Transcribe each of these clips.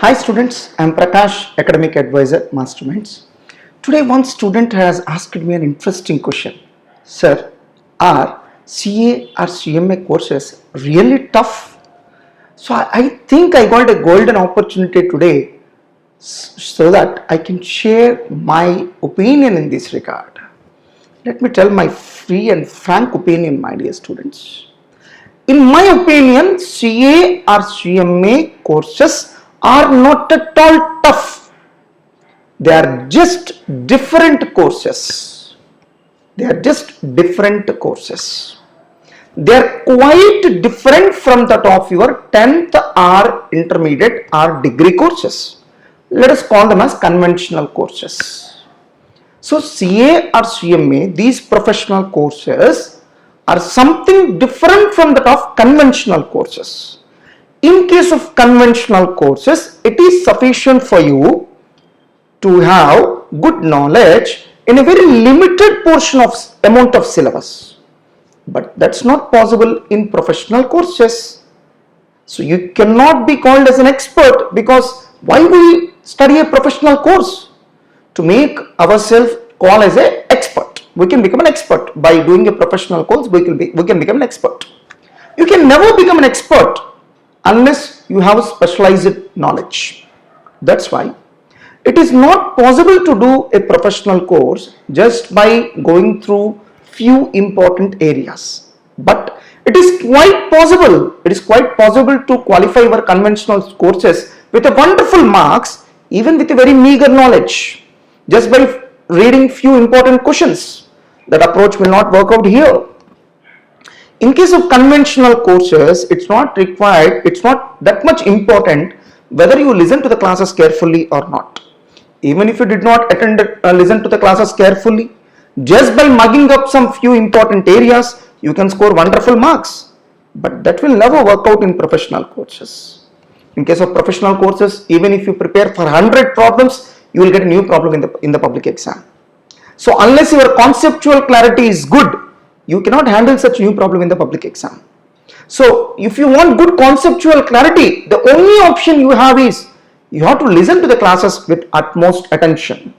Hi students, I am Prakash, Academic Advisor, Masterminds. Today one student has asked me an interesting question. Sir, are CA or CMA courses really tough? So I think I got a golden opportunity today so that I can share my opinion in this regard. Let me tell my free and frank opinion, my dear students. In my opinion, CA or CMA courses are not at all tough. They are just different courses. They are quite different from that of your 10th or intermediate or degree courses. Let us call them as conventional courses. So CA or CMA, these professional courses are something different from that of conventional courses. In case of conventional courses, it is sufficient for you to have good knowledge in a very limited portion of amount of syllabus. But that's not possible in professional courses. So you cannot be called as an expert, because why we study a professional course? To make ourselves call as an expert. We can become an expert by doing a professional course. We can become an expert. You can never become an expert unless you have specialized knowledge. That's why it is not possible to do a professional course just by going through few important areas. But it is quite possible. It is quite possible to qualify our conventional courses with a wonderful marks, even with a very meager knowledge, just by reading few important questions. That approach will not work out here. In case of conventional courses, it's not required, it's not that much important whether you listen to the classes carefully or not. Even if you did not listen to the classes carefully, just by mugging up some few important areas, you can score wonderful marks. But that will never work out in professional courses. In case of professional courses, even if you prepare for 100 problems, you will get a new problem in the public exam. So unless your conceptual clarity is good, you cannot handle such new problem in the public exam. So if you want good conceptual clarity, the only option you have is you have to listen to the classes with utmost attention.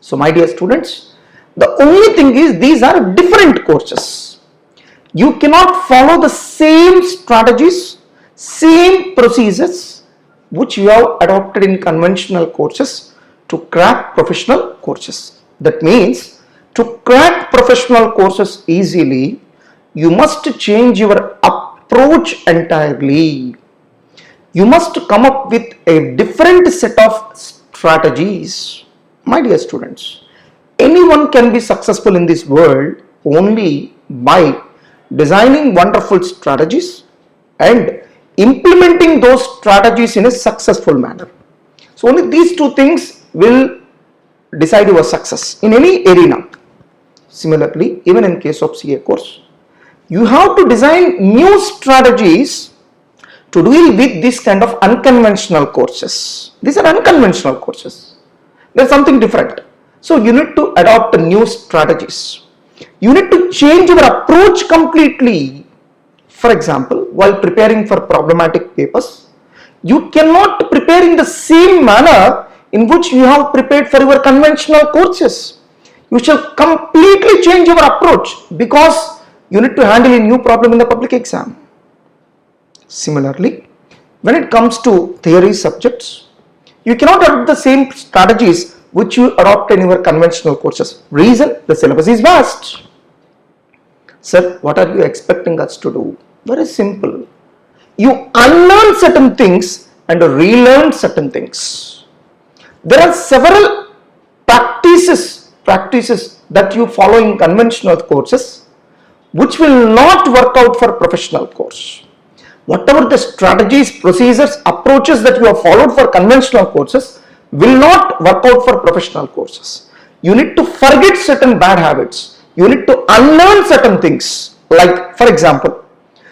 So my dear students, the only thing is these are different courses. You cannot follow the same strategies, same procedures which you have adopted in conventional courses to crack professional courses. That means to crack professional courses easily, you must change your approach entirely. You must come up with a different set of strategies. My dear students, anyone can be successful in this world only by designing wonderful strategies and implementing those strategies in a successful manner. So only these two things will decide your success in any arena. Similarly, even in case of CA course, you have to design new strategies to deal with this kind of unconventional courses. These are unconventional courses. They are something different. So you need to adopt new strategies. You need to change your approach completely. For example, while preparing for problematic papers, you cannot prepare in the same manner in which you have prepared for your conventional courses. You shall completely change your approach because you need to handle a new problem in the public exam. Similarly, when it comes to theory subjects, you cannot adopt the same strategies which you adopt in your conventional courses. Reason, the syllabus is vast. Sir, what are you expecting us to do? Very simple. You unlearn certain things and relearn certain things. There are several practices that you follow in conventional courses which will not work out for professional course. Whatever the strategies, procedures, approaches that you have followed for conventional courses will not work out for professional courses. You need to forget certain bad habits. You need to unlearn certain things. Like, for example,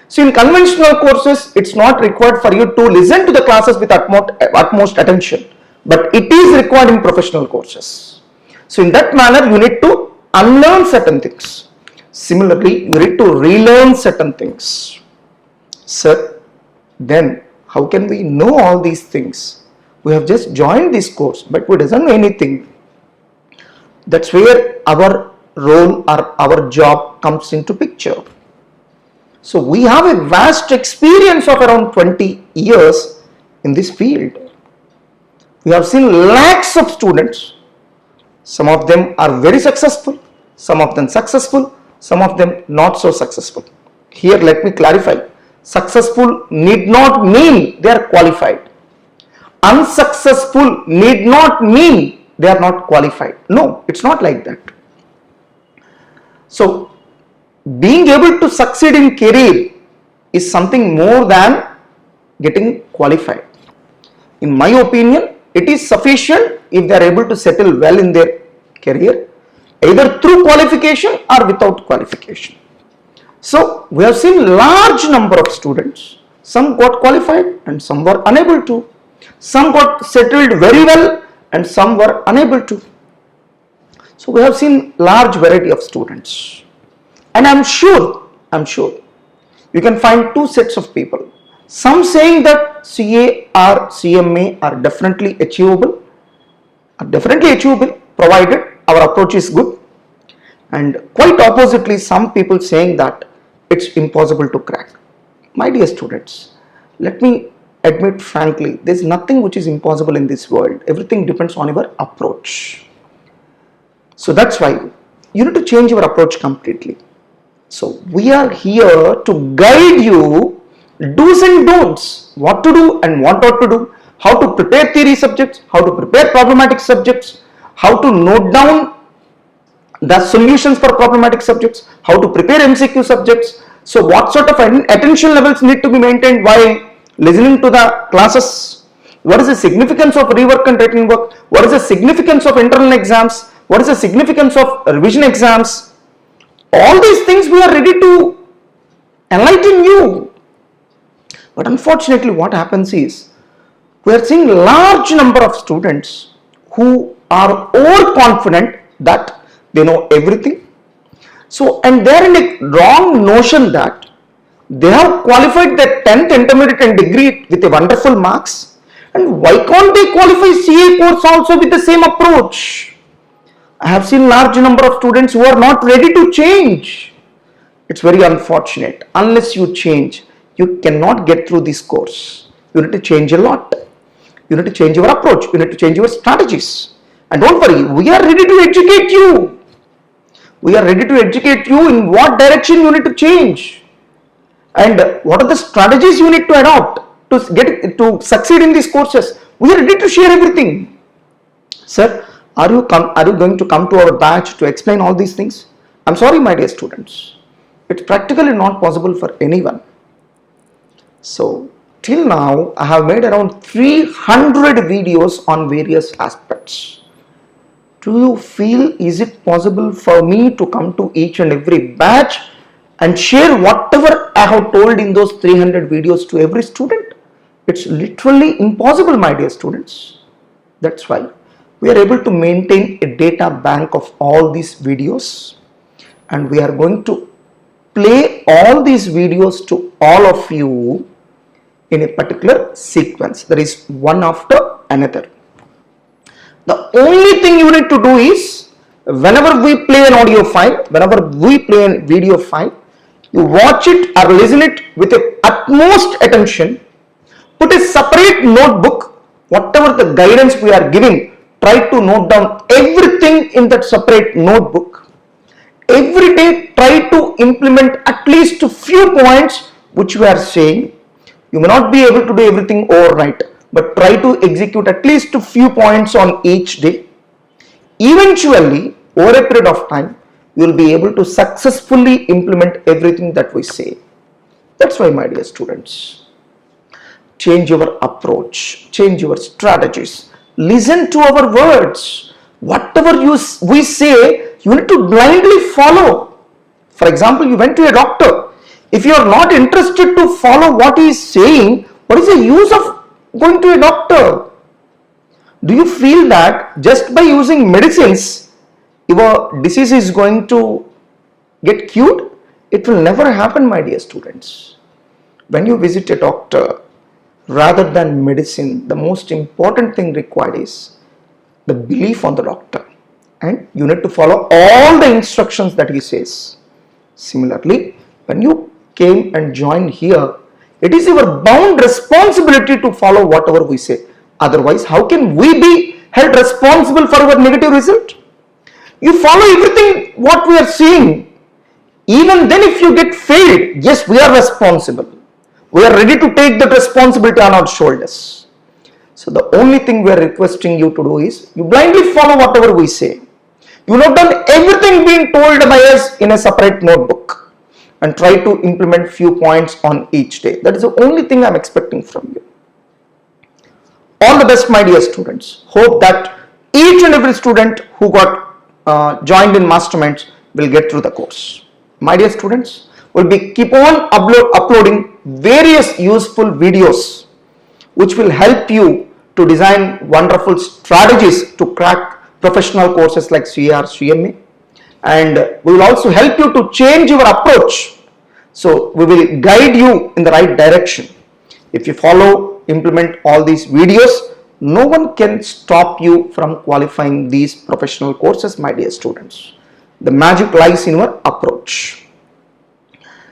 so in conventional courses, it's not required for you to listen to the classes with utmost attention, but it is required in professional courses. So in that manner, you need to unlearn certain things. Similarly, you need to relearn certain things. Sir, then how can we know all these things? We have just joined this course, but we doesn't know anything. That's where our role or our job comes into picture. So we have a vast experience of around 20 years in this field. We have seen lakhs of students. Some of them are very successful, some of them successful, some of them not so successful. Here let me clarify. Successful need not mean they are qualified. Unsuccessful need not mean they are not qualified. No, it's not like that. So being able to succeed in career is something more than getting qualified. In my opinion, it is sufficient if they are able to settle well in their career, either through qualification or without qualification. So we have seen large number of students. Some got qualified and some were unable to. Some got settled very well and some were unable to. So we have seen large variety of students. And I'm sure you can find two sets of people. Some saying that CA or CMA are definitely achievable, provided our approach is good. And quite oppositely, some people saying that it's impossible to crack. My dear students, let me admit frankly, there's nothing which is impossible in this world. Everything depends on your approach. So that's why you need to change your approach completely. So we are here to guide you do's and don'ts, what to do and what not to do, how to prepare theory subjects, how to prepare problematic subjects, how to note down the solutions for problematic subjects, how to prepare MCQ subjects. So what sort of attention levels need to be maintained while listening to the classes? What is the significance of rework and written work? What is the significance of internal exams? What is the significance of revision exams? All these things we are ready to enlighten you. But unfortunately what happens is, we are seeing large number of students who are overconfident that they know everything. So, and they are in a wrong notion that they have qualified their 10th intermediate and degree with a wonderful marks, and why can't they qualify CA course also with the same approach? I have seen large number of students who are not ready to change. It's very unfortunate. Unless you change, you cannot get through this course. You need to change a lot. You need to change your approach. You need to change your strategies. And don't worry, we are ready to educate you. We are ready to educate you in what direction you need to change. And what are the strategies you need to adopt to succeed in these courses. We are ready to share everything. Sir, are you going to come to our batch to explain all these things? I'm sorry, my dear students. It's practically not possible for anyone. So, till now, I have made around 300 videos on various aspects. Do you feel, is it possible for me to come to each and every batch and share whatever I have told in those 300 videos to every student? It's literally impossible, my dear students. That's why we are able to maintain a data bank of all these videos, and we are going to play all these videos to all of you in a particular sequence, that is one after another. The only thing you need to do is, whenever we play an audio file, whenever we play a video file, you watch it or listen it with the utmost attention. Put a separate notebook, whatever the guidance we are giving, try to note down everything in that separate notebook. Every day try to implement at least a few points which we are saying. You may not be able to do everything overnight, but try to execute at least a few points on each day. Eventually, over a period of time, you will be able to successfully implement everything that we say. That's why, my dear students, change your approach, change your strategies, listen to our words. Whatever we say, you need to blindly follow. For example, you went to a doctor. If you are not interested to follow what he is saying, what is the use of going to a doctor? Do you feel that just by using medicines, your disease is going to get cured? It will never happen, my dear students. When you visit a doctor, rather than medicine, the most important thing required is the belief on the doctor, and you need to follow all the instructions that he says. Similarly, when you came and joined here, it is your bound responsibility to follow whatever we say. Otherwise, how can we be held responsible for our negative result? You follow everything what we are seeing. Even then, if you get failed, yes, we are responsible. We are ready to take that responsibility on our shoulders. So the only thing we are requesting you to do is you blindly follow whatever we say. You have done everything being told by us in a separate notebook and try to implement few points on each day. That is the only thing I am expecting from you. All the best, my dear students. Hope that each and every student who got joined in Masterminds will get through the course. My dear students, we'll be keep on uploading various useful videos which will help you to design wonderful strategies to crack professional courses like CA or CMA, and we will also help you to change your approach. So we will guide you in the right direction. If you follow, implement all these videos, no one can stop you from qualifying these professional courses, my dear students. The magic lies in your approach.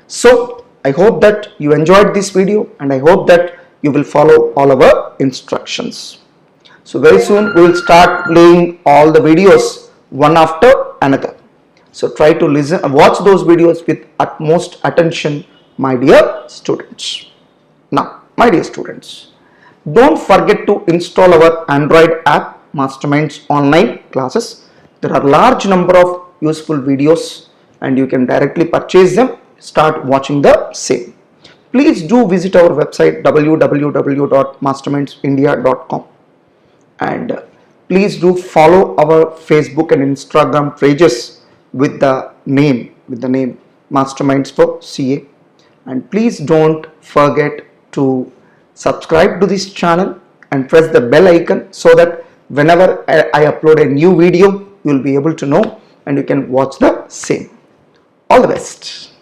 So I hope that you enjoyed this video, and I hope that you will follow all our instructions. So very soon we will start playing all the videos one after another. So try to watch those videos with utmost attention, my dear students. Now, my dear students, don't forget to install our Android app, Masterminds Online Classes. There are large number of useful videos and you can directly purchase them, start watching the same. Please do visit our website www.mastermindsindia.com, and please do follow our Facebook and Instagram pages with the name Masterminds for CA, and please don't forget to subscribe to this channel and press the bell icon so that whenever I upload a new video, you will be able to know and you can watch the same. All the best.